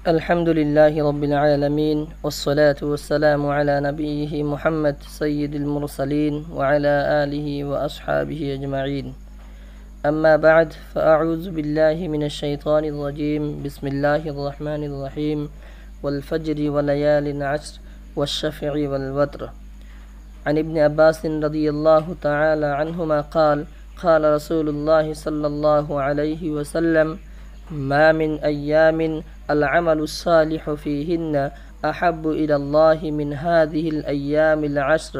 الحمد لله رب العالمين والصلاة والسلام على نبيه محمد سيد المرسلين وعلى آله وأصحابه أجمعين. أما بعد فأعوذ بالله من الشيطان الرجيم. بسم الله الرحمن الرحيم. والفجر وليال عشر والشفع والوتر. عن ابن عباس رضي الله تعالى عنهما قال قال رسول الله صلى الله عليه وسلم: ما من أيام العمل الصالح فيهن أحب إلى الله من هذه الأيام العشر.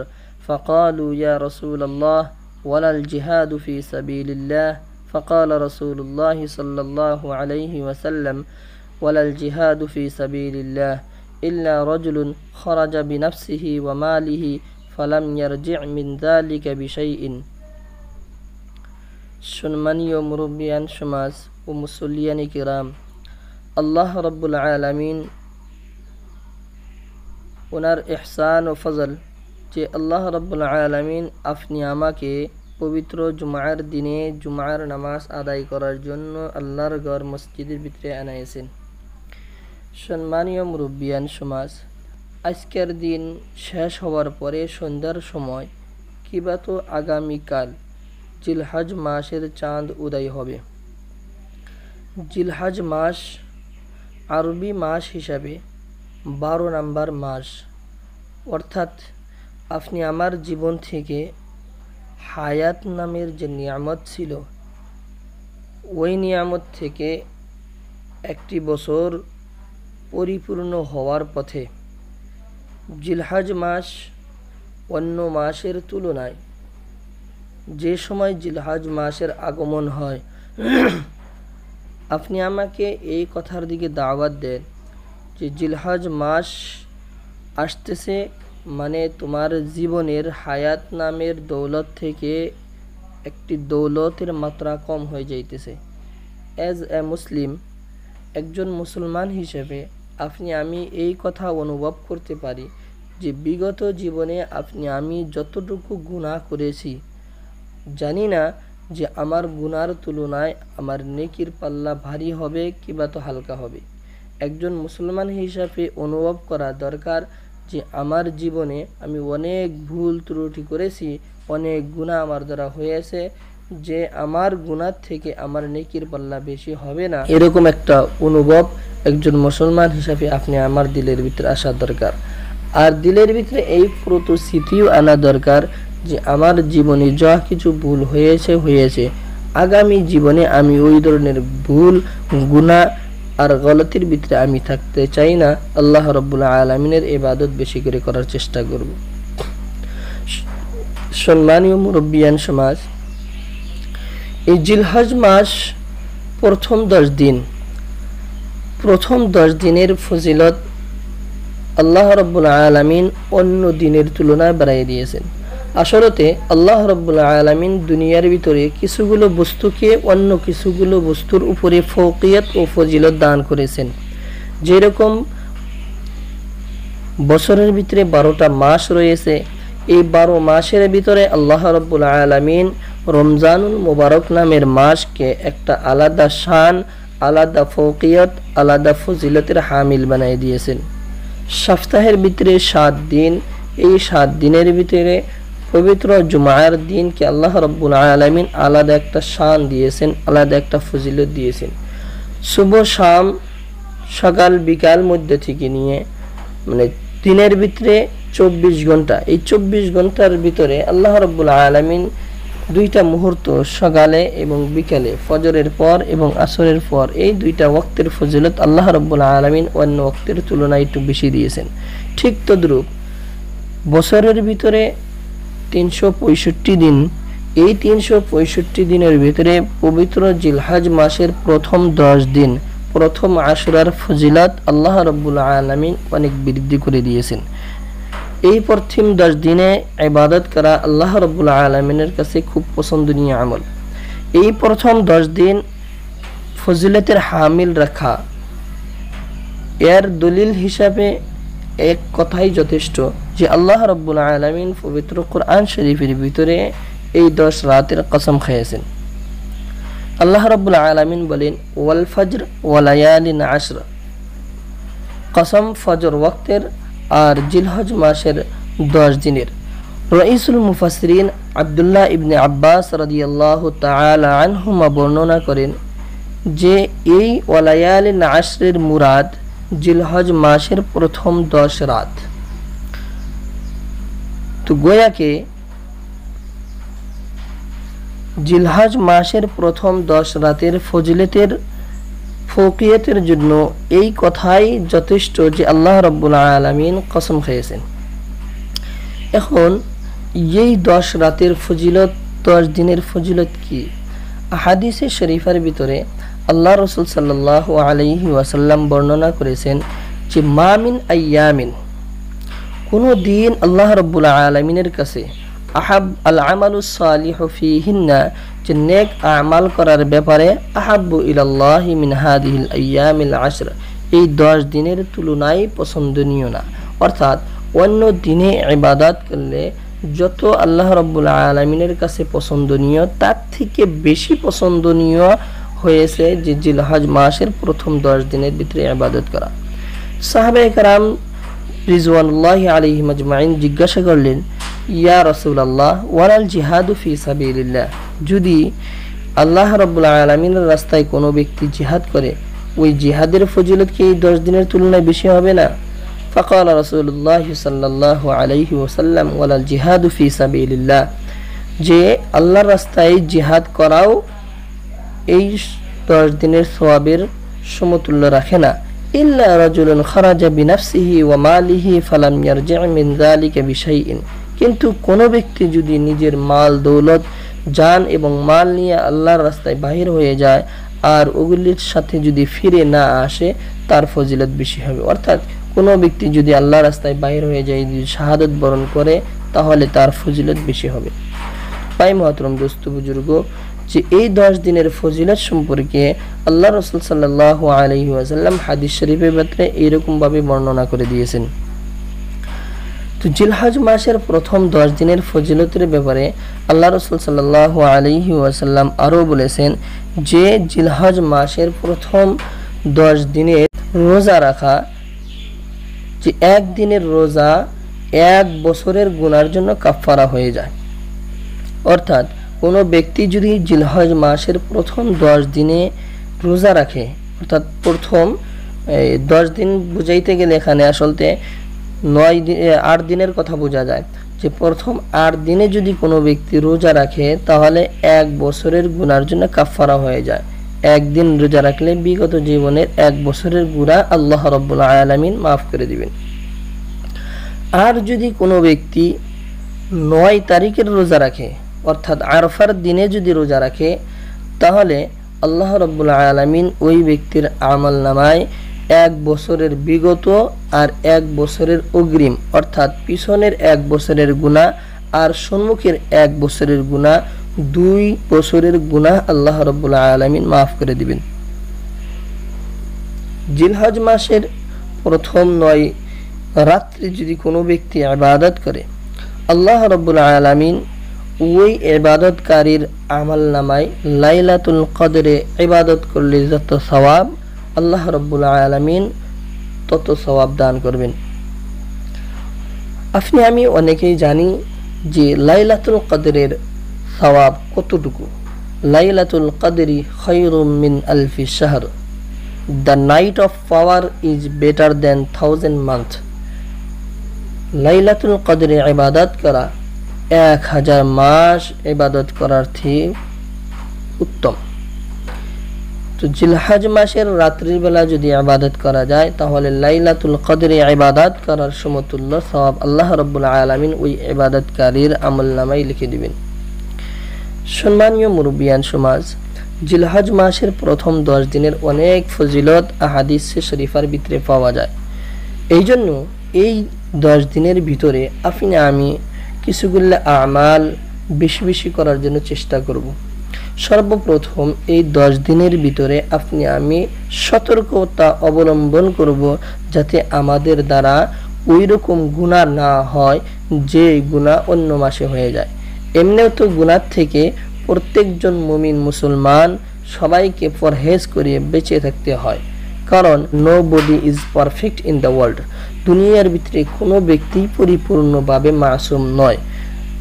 فقالوا يا رسول الله ولا الجهاد في سبيل الله؟ فقال رسول الله صلى الله عليه وسلم: ولا الجهاد في سبيل الله إلا رجل خرج بنفسه وماله فلم يرجع من ذلك بشيء. সম্মানীয় মুরব্বিয়ান সমাজ ও মুসল্লিয়ানি কিরাম, আল্লাহ রব্বুল আলামিন ওনার ইহসান ও ফজল যে আল্লাহ রব্বুল আলামিন আপনি আমাকে পবিত্র জুমার দিনে জুমার নামাজ আদায় করার জন্য আল্লাহর ঘর মসজিদের ভিতরে আনাইছেন। সম্মানীয় মুরব্বিয়ান সমাজ, আজকের দিন শেষ হওয়ার পরে সন্ধ্যার সময় কিবা তো আগামীকাল জিলহজ মাসের চাঁদ উদয় হবে। জিলহজ মাস আরবি মাস হিসাবে 12 নম্বর মাস, অর্থাৎ আপনি আমার জীবন থেকে হায়াত নামের যে নিয়ামত ছিল ওই নিয়ামত থেকে একটি বছর পরিপূর্ণ হওয়ার পথে জিলহজ মাস অন্য মাসের তুলনায় যে সময় জিলহজ মাসের আগমন হয়, আপনি আমাকে এই কথার দিকে দাওয়াত দেন যে জিলহজ মাস আসতেছে, মানে তোমার জীবনের হায়াত নামের দৌলত থেকে একটি দৌলতের মাত্রা কম হয়ে যাইতেছে। অ্যাজ এ মুসলিম, একজন মুসলমান হিসেবে আমি এই কথা অনুভব করতে পারি যে বিগত জীবনে আমি যতটুকু গুনাহ করেছি, জানি না যে আমার গুনার তুলনায় আমার নেকির পাল্লা ভারী হবে কিবা তো হালকা হবে। একজন মুসলমান হিসাবে অনুভব করা দরকার যে আমার জীবনে আমি অনেক ভুল ত্রুটি করেছি, অনেক গুনাহ আমার দ্বারা হয়েছে, যে আমার গুনার থেকে আমার নেকির পাল্লা বেশি হবে না, এরকম একটা অনুভব একজন মুসলমান হিসাবে আমার দিলের ভিতরে আসা দরকার। আর দিলের ভিতরে এই পুরো স্মৃতিও আনা দরকার যে আমার জীবনে যা কিছু ভুল হয়েছে, আগামী জীবনে আমি ওই ধরনের ভুল গুনাহ আর গলতির ভিতরে আমি থাকতে চাই না। আল্লাহ রাব্বুল আলামিনের ইবাদত বেশি করে করার চেষ্টা করব। সম্মানীয় মুরব্বিয়ান সমাজ, এই জিলহজ মাস প্রথম 10 দিনের ফজিলত আল্লাহ রাব্বুল আলামিন অন্য দিনের তুলনায় বাড়াই দিয়েছেন। আসলে আল্লাহ রাব্বুল আলামিন দুনিয়ার ভিতরে কিছুগুলো বস্তুকে অন্য কিছুগুলো বস্তুর উপরে ফৌকিয়ত ও ফজিলত দান করেছেন। যেরকম বছরের ভিতরে 12টা মাস রয়েছে, এই 12 মাসের ভিতরে আল্লাহ রাব্বুল আলামিন রমজানুল মুবারক নামের মাসকে একটা আলাদা শান, আলাদা ফৌকিয়ত, আলাদা ফজিলতের হামিল বানিয়ে দিয়েছেন। সপ্তাহের ভিতরে 7 দিন, এই 7 দিনের ভিতরে পবিত্র জুমার দিনকে আল্লাহ রাব্বুল আলামিন আলাদা একটা শান দিয়েছেন, আলাদা একটা ফজিলত দিয়েছেন। শুভ শাম, সকাল বিকাল মধ্যে থেকে নিয়ে মানে দিনের ভিতরে 24 ঘন্টা, এই 24 ঘন্টার ভিতরে আল্লাহ রাব্বুল আলামিন 2টা মুহূর্ত সকালে এবং বিকালে, ফজরের পর এবং আসরের পর, এই 2টা ওয়াক্তের ফজিলত আল্লাহ রাব্বুল আলামিন অন্য ওয়াক্তের তুলনায় একটু বেশি দিয়েছেন। ঠিক তদ্রূপ বছরের ভিতরে 365 দিন, এই 365 দিনের ভিতরে পবিত্র জিলহজ মাসের প্রথম 10 দিন, প্রথম আশুরার ফজিলত আল্লাহ রাব্বুল আলামিন অনেক বৃদ্ধি করে দিয়েছেন। এই প্রথম 10 দিনে ইবাদত করা আল্লাহ রাব্বুল আলামিনের কাছে খুব পছন্দনীয় আমল। এই প্রথম 10 দিন ফজিলতের হামিল রাখা, এর দলিল হিসাবে এক কথাই যথেষ্ট যে আল্লাহ রাব্বুল আলামিন পবিত্র কোরআন শরীফের ভিতরে এই 10 রাতের কসম খেয়েছেন। আল্লাহ রাব্বুল আলামিন বলেন, ওয়াল ফজর ওয়া লায়ালিন আশর, কসম ফজর ওয়াক্তের আর জিলহজ মাসের 10 দিনের। রাইসুল মুফাসসিরিন আব্দুল্লাহ ইবনে আব্বাস রাদিয়াল্লাহু তাআলা আনহুমা বর্ণনা করেন যে এই ওয়ালায়ালিন আশরের মুরাদ জিলহজ মাসের প্রথম 10 রাত। তো গোয়াকে জিলহজ মাসের প্রথম 10 রাতের ফজিলতের ফৌকিয়তের জন্য এই কথাই যথেষ্ট যে আল্লাহ রাব্বুল আলামিন কসম খেয়েছেন। এখন এই 10 রাতের ফজিলত, 10 দিনের ফজিলত কি? হাদিসে শরীফের ভিতরে আল্লাহ রাসূল সাল্লাল্লাহু আলাইহি ওয়াসাল্লাম বর্ণনা করেছেন যে মামিন আইয়ামিন, কোনো দিন আল্লাহ রাব্বুল আলামিনের কাছে আহাব আল আমালুস সালিহু ফিহিন্না, যে নেক আমাল করার ব্যাপারে আহাব্বু ইলাল্লাহি মিন হাদিহিল আইয়ামিল আশর, এই 10 দিনের তুলনায় পছন্দনীয় না। অর্থাৎ অন্য দিনে ইবাদত করলে যত আল্লাহ রাব্বুল আলামিনের কাছে পছন্দনীয় তার থেকে বেশি পছন্দনীয় হয়েছে যে জিলহজ মাসের প্রথম 10 দিনের ভিতরে ইবাদত করা। সাহাবায়ে কেরাম রিজওয়ানুল্লাহি আলাইহিম আজমাইন জিজ্ঞাসা করলেন, ইয়া রাসূলুল্লাহ ওয়ালাল জিহাদু ফি সাবিলিল্লাহ, যদি আল্লাহ রাব্বুল আলামিনের রাস্তায় কোনো ব্যক্তি জিহাদ করে ওই জিহাদের ফজিলত কি এই 10 দিনের তুলনায় বেশি হবে না? ফাকাল রাসূলুল্লাহ সাল্লাল্লাহু আলাইহি ওয়াসাল্লাম ওয়ালাল জিহাদু ফি সাবিলিল্লাহ, যে আল্লাহর রাস্তায় জিহাদ করাও এই 10 দিনের সওয়াবের সমতুল্য রাখে না। ইল্লা রাজুলুন খারাজা বিনাফসিহি ওয়া মালিহি ফালাম ইয়ারজি' মিন যালিকা বিশাইইন, কিন্তু কোনো ব্যক্তি যদি নিজের মাল দৌলত, জান এবং মাল নিয়ে আল্লাহর রাস্তায় বাহির হয়ে যায় আর ওগুলির সাথে যদি ফিরে না আসে তার ফজিলত বেশি হবে। অর্থাৎ কোনো ব্যক্তি যদি আল্লাহর রাস্তায় বাহির হয়ে যায়, যদি শাহাদত বরণ করে, তাহলে তার ফজিলত বেশি হবে। পাই মহতরম দোস্ত বুজুর্গ, যে এই 10 দিনের ফজিলত সম্পর্কে আল্লাহ রাসূল সাল্লাল্লাহু আলাইহি ওয়াসাল্লাম হাদিস শরীফের ভিতরে এইরকম ভাবে বর্ণনা করে দিয়েছেন। তো জিলহজ মাসের প্রথম 10 দিনের ফজিলতের ব্যাপারে আল্লাহ রাসূল সাল্লাল্লাহু আলাইহি ওয়াসাল্লাম আরো বলেছেন যে জিলহজ মাসের প্রথম 10 দিনের রোজা রাখা, যে এক দিনের রোজা 1 বছরের গুনার জন্য কাফারা হয়ে যায়। অর্থাৎ কোনো ব্যক্তি যদি জিলহজ মাসের প্রথম 10 দিনে রোজা রাখে, অর্থাৎ প্রথম 10 দিন বুঝাইতে গেলে এখানে আসলে 8 দিনের কথা বোঝা যায়, যে প্রথম 8 দিনে যদি কোনো ব্যক্তি রোজা রাখে তাহলে 1 বছরের গুনার জন্য কাফারা হয়ে যায়। একদিন রোজা রাখলে বিগত জীবনের 1 বছরের গুনাহ আল্লাহ রাব্বুল আলামিন মাফ করে দিবেন। আর যদি কোনো ব্যক্তি 9 তারিখের রোজা রাখে, অর্থাৎ আরফার দিনে যদি রোজা রাখে, তাহলে আল্লাহ রাব্বুল আলামিন ওই ব্যক্তির আমল নামায় 1 বছরের বিগত আর 1 বছরের অগ্রিম, অর্থাৎ পিছনের 1 বছরের গুনাহ আর সম্মুখের 1 বছরের গুনাহ, 2 বছরের গুনাহ আল্লাহ রাব্বুল আলামিন মাফ করে দিবেন। জিলহজ মাসের প্রথম 9 রাত্রি যদি কোনো ব্যক্তি ইবাদত করে, আল্লাহ রাব্বুল আলামিন ওই ইবাদতকারীর আমল নামায় লাইলাতুল কদরে ইবাদত করলে যত সওয়াব, আল্লাহ রাব্বুল আলামিন তত সওয়াব দান করবেন। আপনি আমি অনেকেই জানি যে লাইলাতুল কদরের সওয়াব কতটুকু। লাইলাতুল কদরি খায়রুম মিন আলফি শাহর, the night of power is better than 1000 month. লাইলাতুল কদরে ইবাদত করা 1000 মাস ইবাদত করার থেকে উত্তম। তো জিলহজ মাসের রাত্রির বেলা যদি ইবাদত করা যায় তাহলে লাইলাতুল কদরে ইবাদত করার সমতুল্য সওয়াব আল্লাহ রাব্বুল আলামিন ওই ইবাদতকারীর আমলনামায় লিখে দিবেন। সম্মানীয় মুরব্বিয়ান সমাজ, জিলহজ মাসের প্রথম 10 দিনের অনেক ফজিলত আহাদিস শরীফের ভিতরে পাওয়া যায়। এই জন্য এই 10 দিনের ভিতরে আপনি আমি কিছুগুলো আমাল বেশি বেশি করার জন্য চেষ্টা করব। সর্বপ্রথম এই 10 দিনের ভিতরে আপনি আমি সতর্কতা অবলম্বন করব যাতে আমাদের দ্বারা ওই রকম গুনাহ না হয় যে গুনাহ অন্য মাসে হয়ে যায়। এমনিও তো গুনাহ থেকে প্রত্যেকজন মুমিন মুসলমান সবাইকে পরহেজ করে বেঁচে থাকতে হয়, কারণ no body is perfect in the world, দুনিয়ার ভিতরে কোনো ব্যক্তি পরিপূর্ণভাবে মাসুম নয়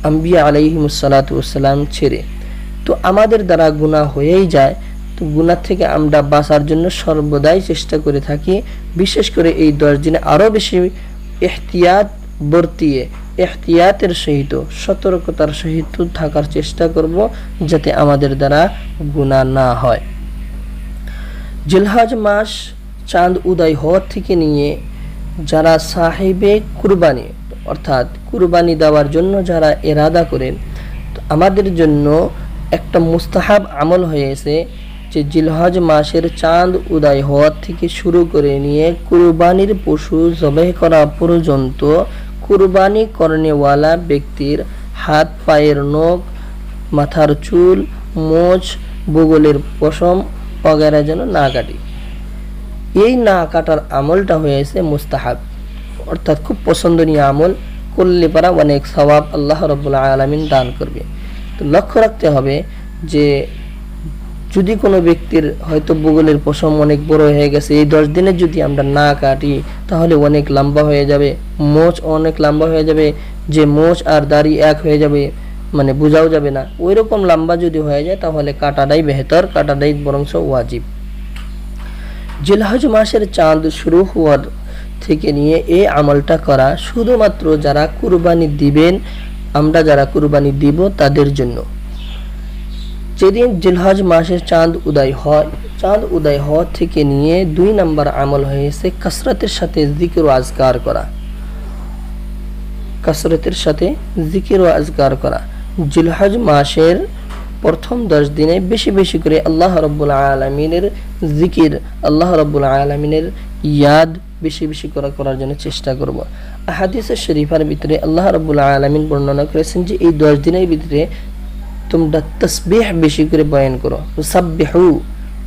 আম্বিয়া আলাইহিমুস সালাতু ওয়াসসালাম ছেড়ে। তো আমাদের দ্বারা গুনাহ হয়েই যায়, তো গুনাহ থেকে আমরা বাঁচার জন্য সর্বদাই চেষ্টা করে থাকি। বিশেষ করে এই 10 দিনে আরও বেশি ইহতিয়াত বর্তিয়ে এহতিয়াতের সহিত সতর্কতার সহিত থাকার চেষ্টা করব, যাতে আমাদের দ্বারা গুনাহ না হয়। জিলহজ মাস চাঁদ উদয় হওয়ার থেকে নিয়ে যারা সাহিবে কুরবানি অর্থাৎ কুরবানি দেওয়ার জন্য যারা ইরাদা করেন, তো আমাদের জন্য একটা মুস্তাহাব আমল হয়েছে যে জিলহজ মাসের চাঁদ উদয় হওয়ার থেকে শুরু করে নিয়ে কুরবানির পশু জবাই করা পর্যন্ত কুরবানি করনেওয়ালা ব্যক্তির হাত পায়ের নখ, মাথার চুল, মোচ, বগলের পশম বগেরা যেন না কাটি। এই না কাটার আমলটা হয়েছে মুস্তাহাব, অর্থাৎ খুব পছন্দনীয় আমল, করলে পারা অনেক সওয়াব আল্লাহ রাব্বুল আলামিন দান করবে। তো লক্ষ্য রাখতে হবে যে যদি কোনো ব্যক্তির হয়তো বগলের পশম অনেক বড় হয়ে গেছে, এই 10 দিনে যদি আমরা না কাটি তাহলে অনেক লম্বা হয়ে যাবে, মোচ অনেক লম্বা হয়ে যাবে, যে মোচ আর দাড়ি এক হয়ে যাবে, মানে বোঝাও যাবে না। ওই রকম লম্বা যদি হয়ে যায় তাহলে কাটাটাই বেহতর, কাটাটাই বরঞ্চ ওয়াজিব। জিলহজ মাসের চাঁদ শুরু হওয়ার থেকে নিয়ে এই আমলটা করা শুধুমাত্র যারা কুরবানি দিবেন, আমরা যারা কুরবানি দিব তাদের জন্য। যেদিন জিলহজ মাসের চাঁদ উদয় হয়, চাঁদ উদয় হওয়ার থেকে নিয়ে 2 নম্বর আমল হয়েছে কসরতের সাথে জিকির ও আজকার করা। কসরতের সাথে জিকির ও আজকার করা। জিলহজ মাসের প্রথম 10 দিনে বেশি বেশি করে আল্লাহ রাব্বুল আলামিনের জিকির, আল্লাহ রাব্বুল আলামিনের ইয়াদ বেশি বেশি করার জন্য চেষ্টা করব। হাদিসে শরীফের ভিতরে আল্লাহ রাব্বুল আলামিন বর্ণনা করেছেন যে এই 10 দিনের ভিতরে তোমরা তাসবিহ বেশি করে বয়ান করো, সাব্বিহু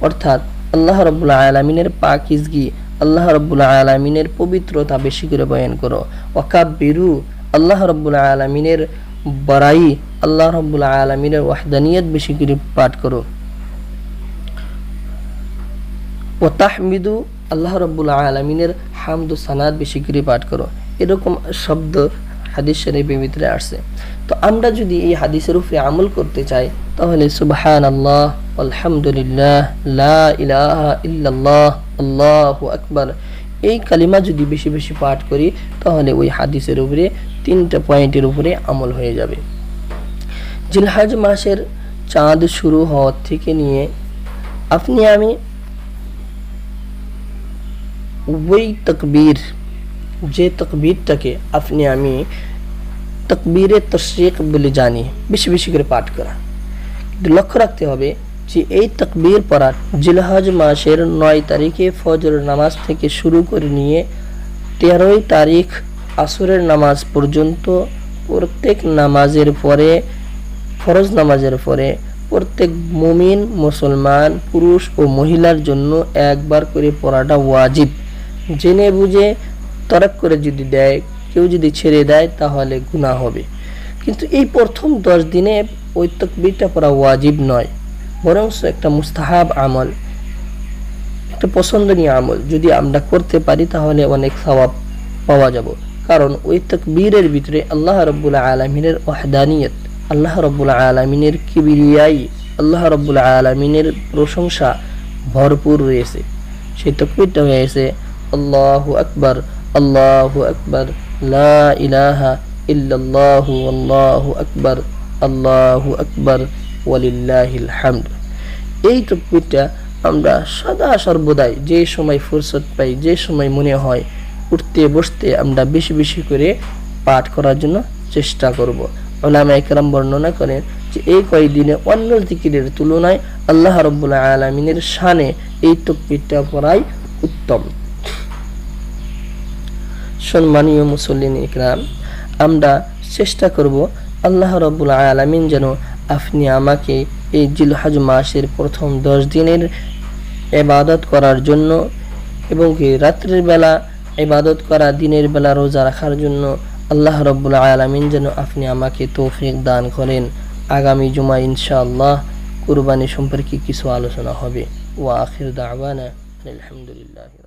অর্থাৎ আল্লাহ রাব্বুল আলামিনের পাকিজগি, আল্লাহ রাব্বুল আলামিনের পবিত্রতা বেশি করে বয়ান করো। ওয়াকাব্বিরু আল্লাহ রাব্বুল আলামিনের বড়াই, আল্লাহ রাব্বুল আলামিনের ওয়াহদানিয়ত বেশি করে পাঠ করো। ওয়াতাহমিদু আল্লাহ রাব্বুল আলামিনের হামদ ও সানাত বেশি করে পাঠ করো। এরকম শব্দ হাদিস শরীফের ভিতরে আসছে। তো আমরা যদি এই হাদিসের উপরে আমল করতে চাই তাহলে সুবহানাল্লাহ আলহামদুলিল্লাহ লা ইলাহা ইল্লাল্লাহ আল্লাহু আকবার এই কালিমা যদি বেশি বেশি পাঠ করি তাহলে ওই হাদিসের উপরে 3টা পয়েন্টের উপরে আমল হয়ে যাবে। জিলহজ মাসের চাঁদ শুরু হওয়ার থেকে নিয়ে আপনি আমি ওই তাকবীর, যে তাকবীরটাকে আপনি আমি তাকবীরে তশরিক বলে জানি, বেশি বেশি করে পাঠ করা। কিন্তু লক্ষ্য রাখতে হবে যে এই তাকবীর পড়া জিলহজ মাসের 9 তারিখে ফজর নামাজ থেকে শুরু করে নিয়ে 13 তারিখ আসরের নামাজ পর্যন্ত প্রত্যেক নামাজের পরে, ফরজ নামাজের পরে প্রত্যেক মুমিন মুসলমান পুরুষ ও মহিলার জন্য একবার করে পড়াটা ওয়াজিব। জেনে বুঝে তরক করে যদি দেয়, কেউ যদি ছেড়ে দেয় তাহলে গুনাহ হবে। কিন্তু এই প্রথম 10 দিনে ওই তাকবীরটা পড়া ওয়াজিব নয়, বরং একটা মুস্তাহাব আমল, একটা পছন্দনীয় আমল। যদি আমরা করতে পারি তাহলে অনেক সওয়াব পাওয়া যাব। কারণ ওই তাকবীরের ভিতরে আল্লাহ রাব্বুল আলামিনের ওয়াহদানিয়ত, আল্লাহ রাব্বুল আলামিনের কিবরিয়াই, আল্লাহ রাব্বুল আলামিনের প্রশংসা ভরপুর রয়েছে। সেই তাকবীরটা হয়েছে আল্লাহু আকবার, আল্লাহু আকবার, লা ইলাহা ইল্লাল্লাহু আল্লাহু আকবার, আল্লাহু আকবার ওয়ালিল্লাহিল হামদ। এই তাকবীরটা আমরা সদা সর্বদাই যে সময় ফুরসত পাই, যে সময় মনে হয়, উঠতে বসতে আমরা বেশি বেশি করে পাঠ করার জন্য চেষ্টা করব। উলামায়ে কেরাম বর্ণনা করেন যে এই কয়েকদিনে অন্য জিকিরের তুলনায় আল্লাহ রাব্বুল আলামিনের শানে এই তাকবীরটা পড়াই উত্তম। সম্মানীয় মুসল্লিন ইকরাম, আমরা চেষ্টা করব আল্লাহ রাব্বুল আলামিন যেন আপনি আমাকে এই জিলহজ মাসের প্রথম 10 দিনের ইবাদত করার জন্য এবং কি রাত্রির বেলা ইবাদত করা, দিনের বেলা রোজা রাখার জন্য আল্লাহ রাব্বুল আলামিন যেন আপনি আমাকে তৌফিক দান করেন। আগামী জুমা ইনশাআল্লাহ কুরবানি সম্পর্কে কিছু আলোচনা হবে। ওয়া আখির দাওয়ানা আলহামদুলিল্লাহ।